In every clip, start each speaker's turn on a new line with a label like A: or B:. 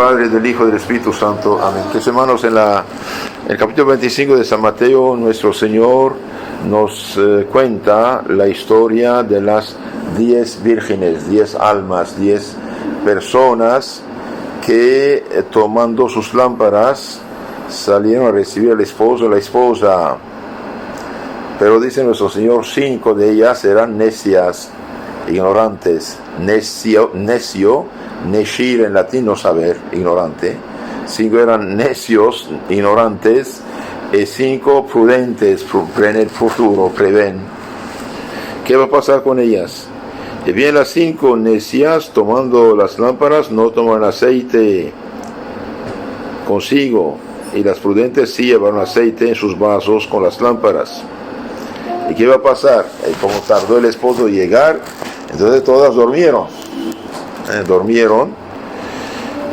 A: Padre, del Hijo y del Espíritu Santo. Amén. Pues, hermanos, en el capítulo 25 de San Mateo, nuestro Señor nos cuenta la historia de las 10 vírgenes, 10 almas, 10 personas que tomando sus lámparas salieron a recibir al esposo y la esposa. Pero dice nuestro Señor, 5 de ellas eran necias, ignorantes. Necio, neshir en latín, no saber, ignorante. 5 eran necios, ignorantes, y 5 prudentes, en el futuro, prevén. ¿Qué va a pasar con ellas? Y bien, las 5 necias, tomando las lámparas, no toman aceite consigo, y las prudentes sí llevaron aceite en sus vasos con las lámparas. ¿Y qué va a pasar? Como tardó el esposo en llegar, entonces todas durmieron.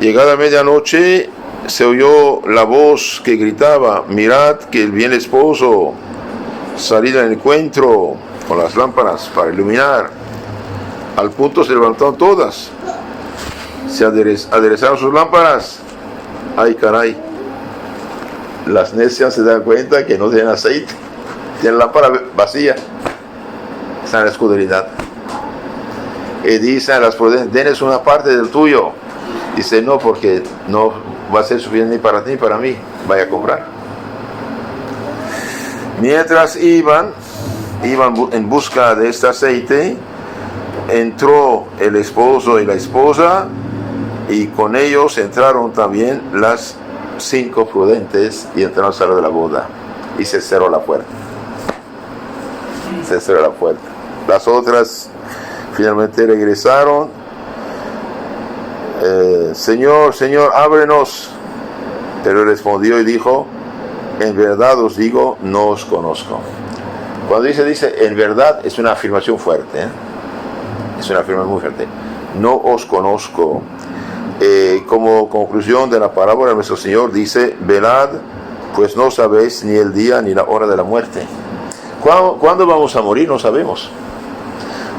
A: Llegada medianoche, se oyó la voz que gritaba: mirad que viene el esposo, salid al encuentro con las lámparas para iluminar. Al punto se levantaron todas, se aderezaron sus lámparas. Ay, caray, las necias se dan cuenta que no tienen aceite, tienen lámpara vacía, están en la oscuridad. Y dicen a las prudentes: denles una parte del tuyo. Dice: no, porque no va a ser suficiente ni para ti ni para mí, vaya a comprar. Mientras iban en busca de este aceite, entró el esposo y la esposa, y con ellos entraron también las 5 prudentes y entraron a la sala de la boda, y se cerró la puerta. Las otras finalmente regresaron. Señor, ábrenos. Pero él respondió y dijo: en verdad os digo, no os conozco. Cuando dice en verdad, es una afirmación fuerte, es una afirmación muy fuerte. No os conozco. Como conclusión de la parábola, nuestro Señor dice: velad, pues no sabéis ni el día ni la hora de la muerte. ¿Cuándo vamos a morir? No sabemos.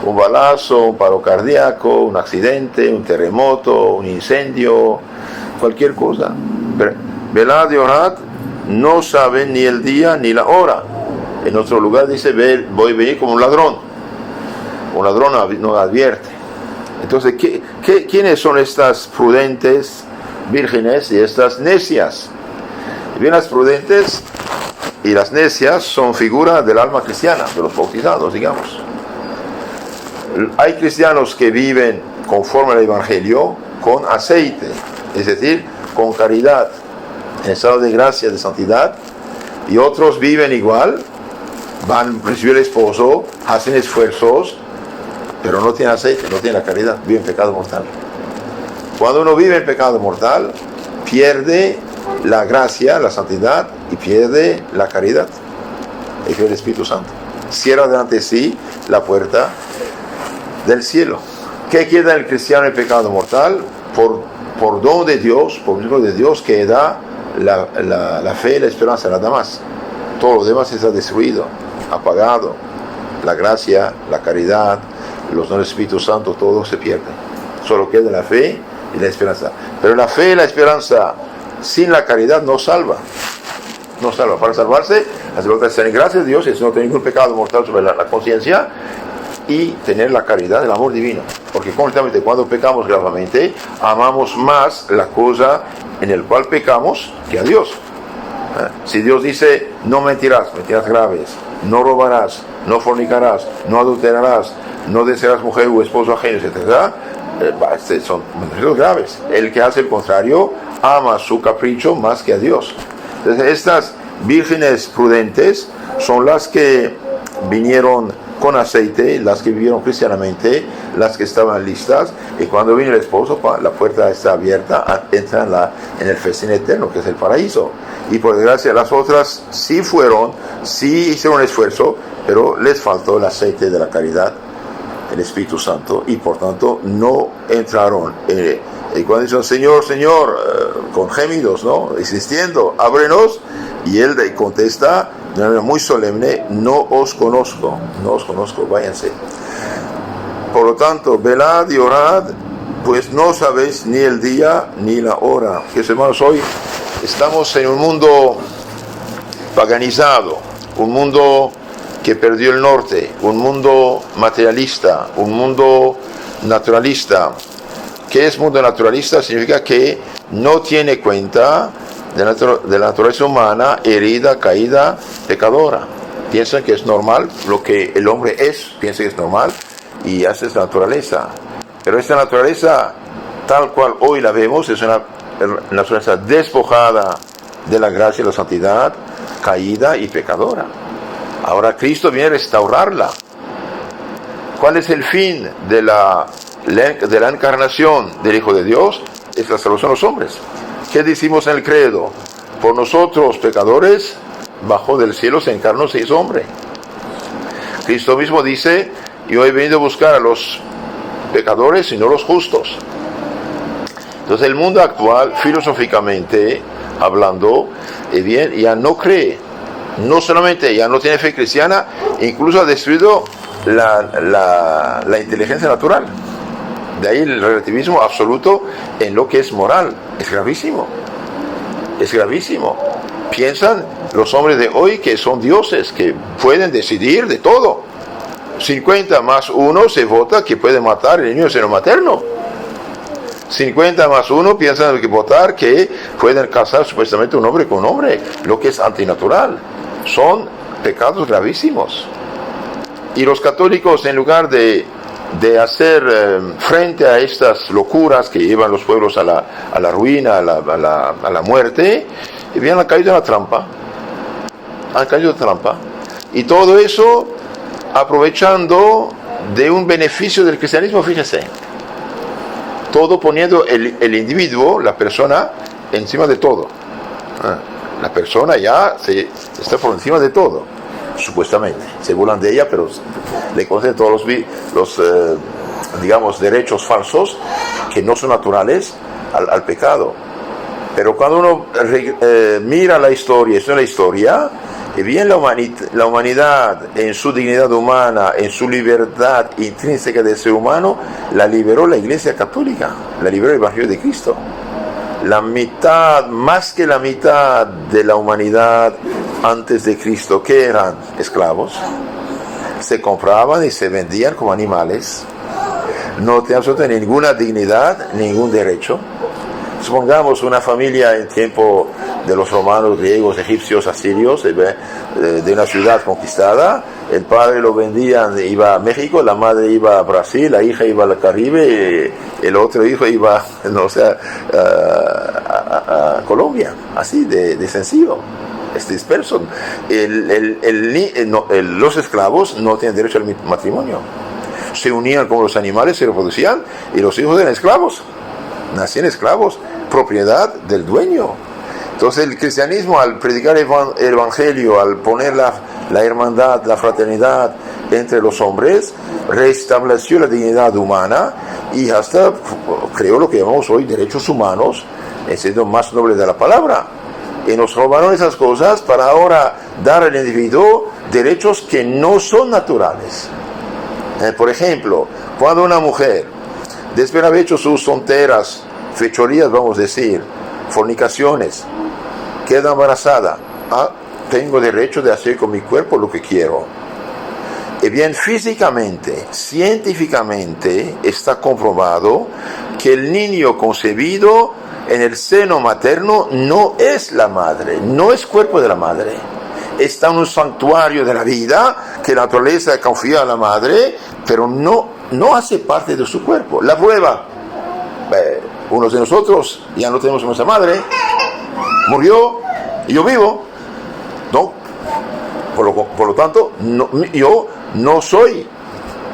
A: Un balazo, un paro cardíaco, un accidente, un terremoto, un incendio, cualquier cosa. Velad y orad, no saben ni el día ni la hora. En otro lugar dice: voy a venir como un ladrón. Un ladrón no advierte. Entonces, ¿quiénes son estas prudentes vírgenes y estas necias? Bien, las prudentes y las necias son figuras del alma cristiana, de los bautizados, digamos. Hay cristianos que viven conforme al Evangelio con aceite, es decir, con caridad, en estado de gracia, de santidad, y otros viven igual, van a recibir el esposo, hacen esfuerzos, pero no tienen aceite, no tienen la caridad, viven pecado mortal. Cuando uno vive en pecado mortal, pierde la gracia, la santidad, y pierde la caridad, el Espíritu Santo. Cierra delante de sí la puerta del cielo. ¿Qué queda el cristiano en pecado mortal? Por don de Dios, por medio de Dios, que da la fe y la esperanza, nada más. Todo lo demás está destruido, apagado. La gracia, la caridad, los dones del Espíritu Santo, todo se pierde. Solo queda la fe y la esperanza. Pero la fe y la esperanza sin la caridad no salva. No salva. Para salvarse, hace falta estar en gracia de Dios y no tener ningún pecado mortal sobre la conciencia, y tener la caridad del amor divino. Porque concretamente cuando pecamos gravemente, amamos más la cosa en el cual pecamos que a Dios. Si Dios dice: no mentirás, mentiras graves, no robarás, no fornicarás, no adulterarás, no desearás mujer o esposo ajeno, etc., son mentiras graves. El que hace el contrario ama su capricho más que a Dios. Entonces, estas vírgenes prudentes son las que vinieron con aceite, las que vivieron cristianamente, las que estaban listas, y cuando viene el esposo, la puerta está abierta, entran en el festín eterno, que es el paraíso. Y por desgracia, las otras sí hicieron esfuerzo, pero les faltó el aceite de la caridad, el Espíritu Santo, y por tanto no entraron. Y cuando dicen: Señor, con gemidos, ¿no?, insistiendo, ábrenos, y él contesta de una manera muy solemne: no os conozco, váyanse. Por lo tanto, velad y orad, pues no sabéis ni el día ni la hora. Que hermanos, hoy estamos en un mundo paganizado, un mundo que perdió el norte, un mundo materialista, un mundo naturalista. ¿Qué es mundo naturalista? Significa que no tiene cuenta de la naturaleza humana herida, caída, pecadora. Piensan que es normal, lo que el hombre es, piensa que es normal, y hace esa naturaleza. Pero esta naturaleza, tal cual hoy la vemos, es una naturaleza despojada de la gracia y la santidad, caída y pecadora. Ahora Cristo viene a restaurarla. ¿Cuál es el fin de la encarnación del Hijo de Dios? Es la salvación de los hombres. ¿Qué decimos en el credo? Por nosotros pecadores, bajó del cielo, se encarnó, se hizo hombre. Cristo mismo dice: yo he venido a buscar a los pecadores y no los justos. Entonces el mundo actual, filosóficamente hablando, bien, ya no cree, no solamente ya no tiene fe cristiana, incluso ha destruido la inteligencia natural. De ahí el relativismo absoluto en lo que es moral. Es gravísimo. Es gravísimo. Piensan los hombres de hoy que son dioses, que pueden decidir de todo. 50 más 1 se vota que puede matar el niño en seno materno. 50 más 1 piensan que votar que pueden casar supuestamente un hombre con un hombre, lo que es antinatural. Son pecados gravísimos. Y los católicos, en lugar de hacer frente a estas locuras que llevan los pueblos a la ruina, a la muerte, han caído en la trampa. Han caído en la trampa. Y todo eso aprovechando de un beneficio del cristianismo, fíjese. Todo poniendo el individuo, la persona, encima de todo. La persona ya está por encima de todo, supuestamente. Se burlan de ella, pero le conceden todos los digamos, derechos falsos que no son naturales al pecado. Pero cuando uno mira la historia, esto es la historia, y bien la humanidad en su dignidad humana, en su libertad intrínseca de ser humano, la liberó la Iglesia Católica, la liberó el Evangelio de Cristo. La mitad, más que la mitad de la humanidad antes de Cristo, que eran esclavos, se compraban y se vendían como animales, no tenían absolutamente ninguna dignidad, ningún derecho. Supongamos una familia en tiempo de los romanos, griegos, egipcios, asirios, de una ciudad conquistada. El padre lo vendía, iba a México, la madre iba a Brasil, la hija iba al Caribe, el otro hijo iba, no sé, a Colombia. Así de sencillo, es disperso. Los esclavos no tienen derecho al matrimonio. Se unían como los animales, se reproducían, y los hijos eran esclavos. Nacían esclavos, propiedad del dueño. Entonces el cristianismo, al predicar el evangelio, al poner la hermandad, la fraternidad entre los hombres, restableció la dignidad humana y hasta creó lo que llamamos hoy derechos humanos, en el sentido más noble de la palabra. Y nos robaron esas cosas para ahora dar al individuo derechos que no son naturales. Por ejemplo, cuando una mujer, después de haber hecho sus tonteras, fechorías, vamos a decir, fornicaciones, queda embarazada, tengo derecho de hacer con mi cuerpo lo que quiero. Y bien, físicamente, científicamente, está comprobado que el niño concebido en el seno materno no es la madre, no es cuerpo de la madre. Está en un santuario de la vida que la naturaleza confía a la madre, pero no hace parte de su cuerpo. La prueba, unos de nosotros ya no tenemos nuestra madre, murió y yo vivo, ¿no? Por lo tanto, yo no soy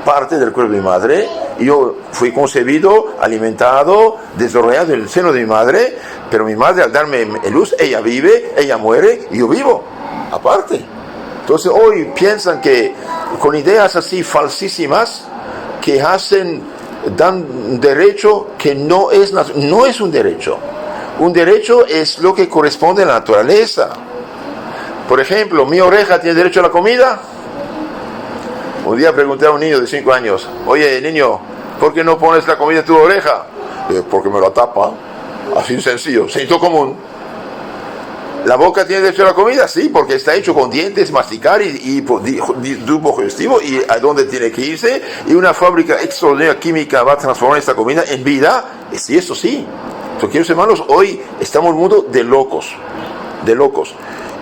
A: parte del cuerpo de mi madre. Yo fui concebido, alimentado, desarrollado en el seno de mi madre, pero mi madre, al darme luz, ella vive, ella muere y yo vivo, aparte. Entonces hoy piensan que con ideas así falsísimas, que dan un derecho que no es un derecho. Un derecho es lo que corresponde a la naturaleza. Por ejemplo, ¿mi oreja tiene derecho a la comida? Un día pregunté a un niño de 5 años: oye, niño, ¿por qué no pones la comida en tu oreja? porque me lo tapa. Así sencillo, sentido común. ¿La boca tiene derecho a la comida? Sí, porque está hecho con dientes, masticar y tubo digestivo y a dónde tiene que irse. Y una fábrica extraordinaria química va a transformar esta comida en vida. Sí, eso sí. Entonces, queridos hermanos, hoy estamos en un mundo de locos. De locos.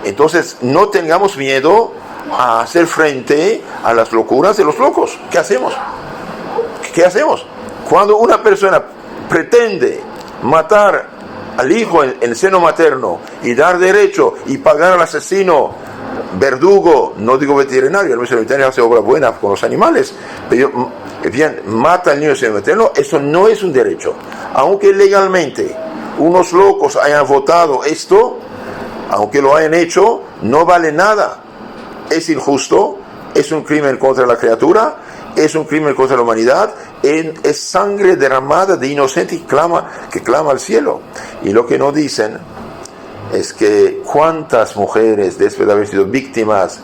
A: Entonces, no tengamos miedo a hacer frente a las locuras de los locos. ¿Qué hacemos? ¿Qué hacemos? Cuando una persona pretende matar al hijo en el seno materno y dar derecho y pagar al asesino verdugo, no digo veterinario, el mismo veterinario hace obra buena con los animales, pero bien, mata al niño en el seno materno, eso no es un derecho. Aunque legalmente unos locos hayan votado esto, aunque lo hayan hecho, no vale nada. Es injusto, es un crimen contra la criatura, es un crimen contra la humanidad, es sangre derramada de inocente que clama al cielo. Y lo que no dicen es que cuántas mujeres, después de haber sido víctimas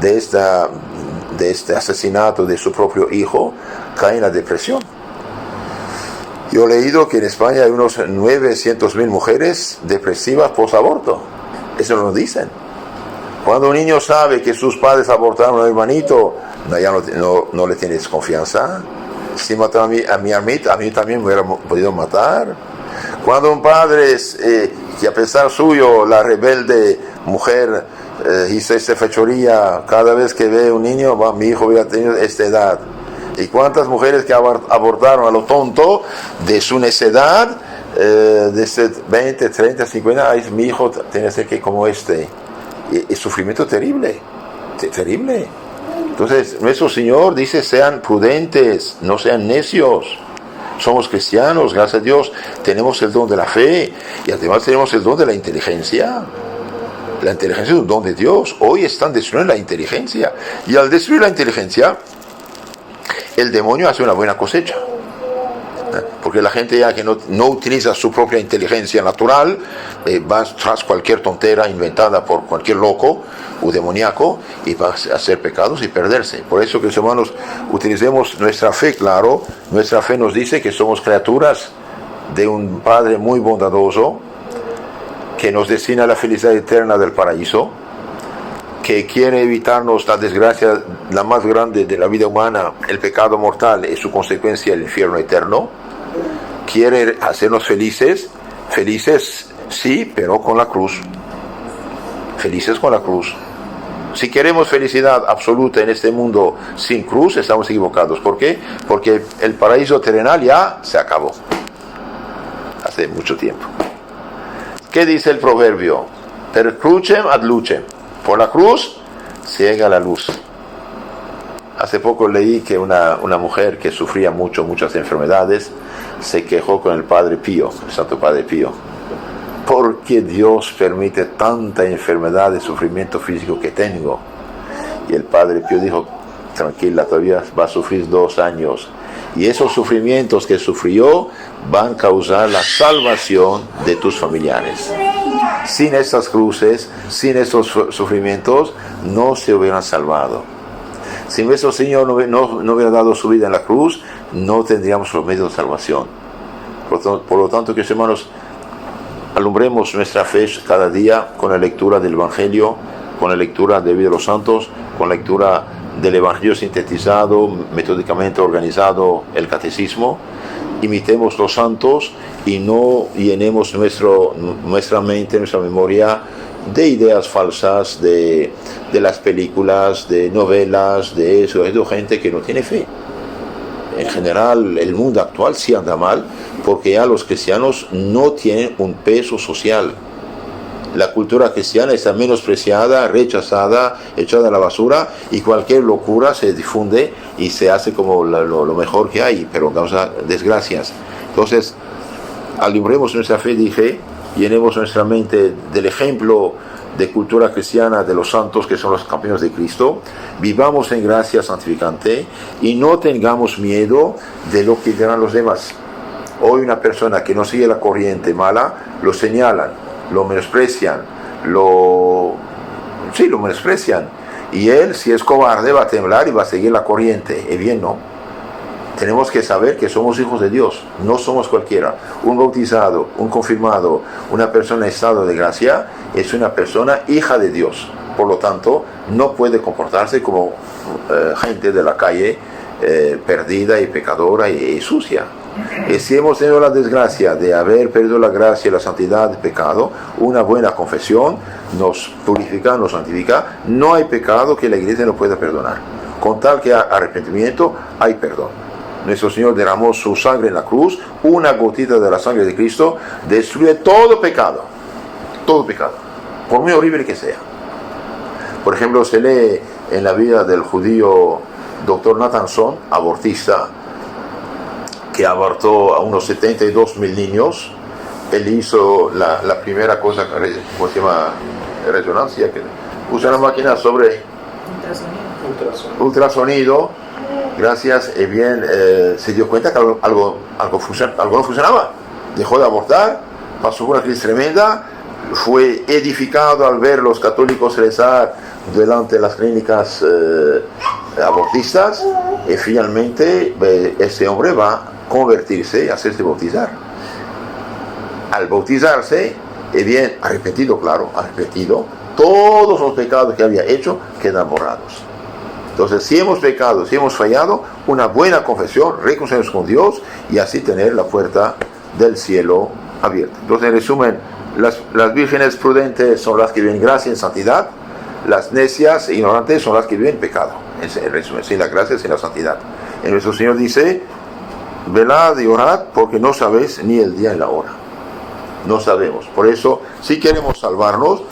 A: de este asesinato de su propio hijo, caen en la depresión. Yo he leído que en España hay unos 900.000 mujeres depresivas post-aborto. Eso no lo dicen. Cuando un niño sabe que sus padres abortaron a un hermanito, ya no le tienes confianza. Si mataron a mí también me hubiera podido matar. Cuando un padre, que a pesar suyo, la rebelde mujer, hizo esta fechoría, cada vez que ve un niño, mi hijo hubiera tenido esta edad. ¿Y cuántas mujeres que abortaron a lo tonto de su necedad, de 20, 30, 50, ay, mi hijo tiene que ser que como este? Y sufrimiento terrible, terrible. Entonces, nuestro Señor dice, sean prudentes, no sean necios. Somos cristianos, gracias a Dios, tenemos el don de la fe y además tenemos el don de la inteligencia. La inteligencia es un don de Dios. Hoy están destruyendo la inteligencia. Y al destruir la inteligencia, el demonio hace una buena cosecha. Porque la gente ya que no utiliza su propia inteligencia natural, va tras cualquier tontera inventada por cualquier loco o demoníaco y va a hacer pecados y perderse. Por eso que, hermanos, utilicemos nuestra fe, claro. Nuestra fe nos dice que somos criaturas de un Padre muy bondadoso, que nos destina la felicidad eterna del paraíso, que quiere evitarnos la desgracia, la más grande de la vida humana, el pecado mortal y su consecuencia, el infierno eterno. Quiere hacernos felices sí, pero con la cruz. Felices con la cruz. Si queremos felicidad absoluta en este mundo sin cruz, estamos equivocados. ¿Por qué? Porque el paraíso terrenal ya se acabó. Hace mucho tiempo. ¿Qué dice el proverbio? Per crucem ad lucem. Por la cruz ciega la luz. Hace poco leí que una mujer que sufría muchas enfermedades se quejó con el Padre Pío, el Santo Padre Pío. ¿Por qué Dios permite tanta enfermedad y sufrimiento físico que tengo? Y el Padre Pío dijo, tranquila, todavía va a sufrir 2 años. Y esos sufrimientos que sufrió van a causar la salvación de tus familiares. Sin estas cruces, sin estos sufrimientos, no se hubieran salvado. Si nuestro Señor no hubiera dado su vida en la cruz, no tendríamos los medios de salvación. Por lo tanto, que hermanos, alumbremos nuestra fe cada día con la lectura del Evangelio, con la lectura de vida de los santos, con la lectura del Evangelio sintetizado, metódicamente organizado, el catecismo. Imitemos los santos y no llenemos nuestra mente, nuestra memoria de ideas falsas, de las películas, de novelas, de eso, de gente que no tiene fe. En general, el mundo actual sí anda mal, porque ya los cristianos no tienen un peso social. La cultura cristiana está menospreciada, rechazada, echada a la basura, y cualquier locura se difunde y se hace como lo mejor que hay, pero causa desgracias. Entonces, alumbremos nuestra fe, dije, llenemos nuestra mente del ejemplo de cultura cristiana de los santos que son los campeones de Cristo, vivamos en gracia santificante y no tengamos miedo de lo que dirán los demás. Hoy una persona que no sigue la corriente mala, lo señalan, lo menosprecian, lo menosprecian, y él, si es cobarde, va a temblar y va a seguir la corriente. Y bien, no. Tenemos que saber que somos hijos de Dios, no somos cualquiera. Un bautizado, un confirmado, una persona en estado de gracia es una persona hija de Dios. Por lo tanto, no puede comportarse como gente de la calle perdida y pecadora y sucia. Y si hemos tenido la desgracia de haber perdido la gracia y la santidad del pecado, una buena confesión nos purifica, nos santifica. No hay pecado que la iglesia no pueda perdonar. Con tal que hay arrepentimiento, hay perdón. Nuestro Señor derramó su sangre en la cruz. Una gotita de la sangre de Cristo destruye todo pecado, por muy horrible que sea. Por ejemplo, se lee en la vida del judío Dr. Nathanson, abortista, que abortó a unos 72.000 niños. Él hizo la primera cosa, ¿cómo se llama? Resonancia, que usa una máquina sobre ultrasonido. Gracias, y bien, se dio cuenta que algo no funcionaba. Dejó de abortar, pasó una crisis tremenda, fue edificado al ver los católicos rezar delante de las clínicas abortistas, y finalmente este hombre va a convertirse y hacerse bautizar. Al bautizarse, bien, arrepentido, todos los pecados que había hecho quedan borrados. Entonces, si hemos pecado, si hemos fallado, una buena confesión, reconciliarnos con Dios y así tener la puerta del cielo abierta. Entonces, en resumen, las vírgenes prudentes son las que viven gracia en santidad, las necias e ignorantes son las que viven pecado. En resumen, sin la gracia, sin la santidad. Y nuestro Señor dice: velad y orad, porque no sabéis ni el día ni la hora. No sabemos. Por eso, si queremos salvarnos,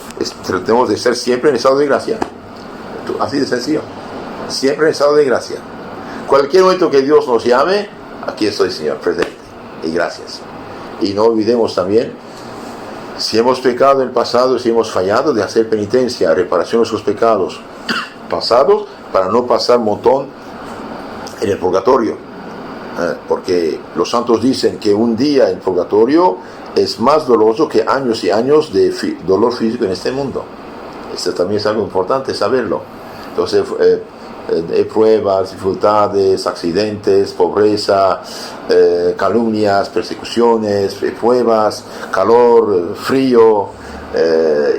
A: tratemos de ser siempre en estado de gracia. Así de sencillo. Siempre en estado de gracia. Cualquier momento que Dios nos llame, aquí estoy, Señor, presente. Y gracias. Y no olvidemos también, si hemos pecado en el pasado, si hemos fallado, de hacer penitencia, reparación de nuestros pecados pasados, para no pasar un montón en el purgatorio. Porque los santos dicen que un día en el purgatorio es más doloroso que años y años de dolor físico en este mundo. Esto también es algo importante saberlo. Entonces, pruebas, dificultades, accidentes, pobreza, calumnias, persecuciones, pruebas, calor, frío,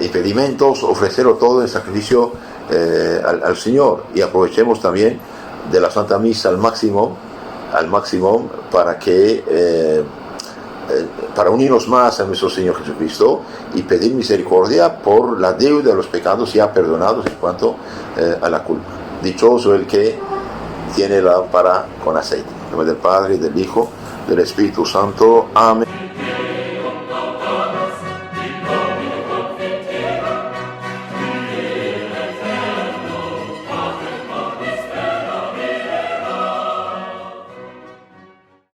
A: impedimentos, ofrecerlo todo en sacrificio al Señor. Y aprovechemos también de la Santa Misa al máximo para que para unirnos más a nuestro Señor Jesucristo y pedir misericordia por la deuda de los pecados ya perdonados en cuanto a la culpa. Dichoso el que tiene la lámpara con aceite. En nombre del Padre, del Hijo, del Espíritu Santo. Amén.